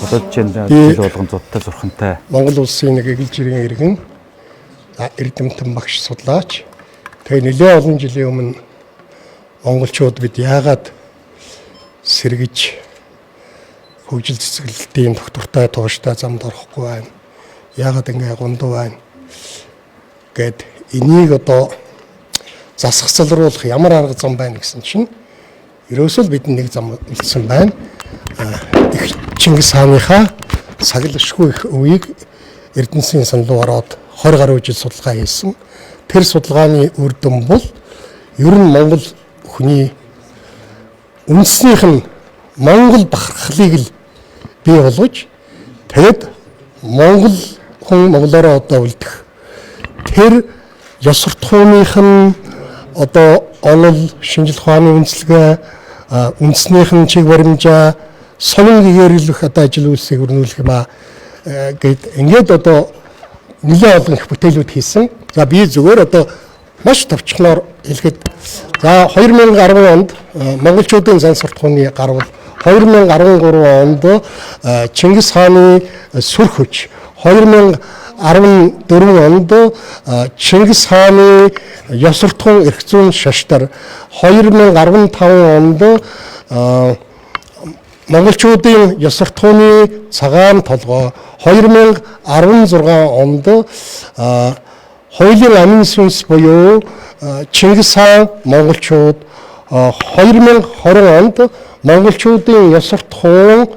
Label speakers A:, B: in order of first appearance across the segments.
A: Одоо чинь жил болгон зодтой зурхантай.
B: Монгол улсын нэг эгэл жирийн иргэн эрдэмтэн багш судлаач. Тэгээ нэлээд олон жилийн өмнө монголчууд бид яагаад сэргэж хөгжил цэцгэлтийн доктортой тууштай замд орохгүй байна. Яагаад ингэ гундуу байна гэд энийг одоо засгцалруулах ямар арга зам байна гэсэн чинь ерөөсөө бид нэг зам илсэн байна. Чингис хааныхаа саглашгүй их үеийг Эрдэнэсийн саналуу ороод 20 гаруй жил судалгаа хийсэн. Тэр судалгааны үр дүн бол ер нь монгол хүний үндэснийх нь монгол бахархлыг л бий болгож тэгэд монгол хүн монголоор одоо үлдэх тэр ёс суртахууных нь одоо онол шинжлэх ухааны үндэслэгээ үндэснийх нь чиг баримжаа сонин гэгэрэлэх одоо ажил үйлсийг өрнүүлэх ба гээд ингээд одоо нэлээд олон их бүтээлүүд хийсэн. За би зүгээр одоо маш товчхоноор хэлэхэд за 2010 онд монголчуудын зан суртахууны гарвал 2013 онд Чингис хааны сүр хүч 2014 онд Чингис хааны ёс суртахуун эрх зүйн шаштар 2015 онд монголчуудын ёс суртахууны цагаан толгой 2016 онд хуулийн амин сүнс буюу Чингис хаан монголчууд 2020 онд монголчуудын ёс суртахуун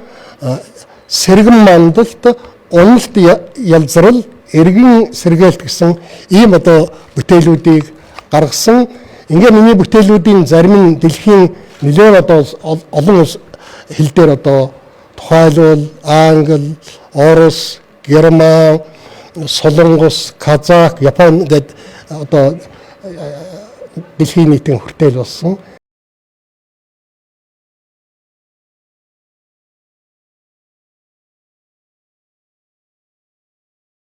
B: сэргэн мандалт уналт ялзрал эргэн сэргээлт гэсэн ийм одоо бүтээлүүдийг гаргасан. Ингээ миний бүтээлүүдийн зарим нь дэлхийн нэлээд одоо олон хэл дээр одоо тухайлбал англи, орос, герман, солонгос, казак, япон гэд одоо дэлхийн нийтийн хүртэл болсон.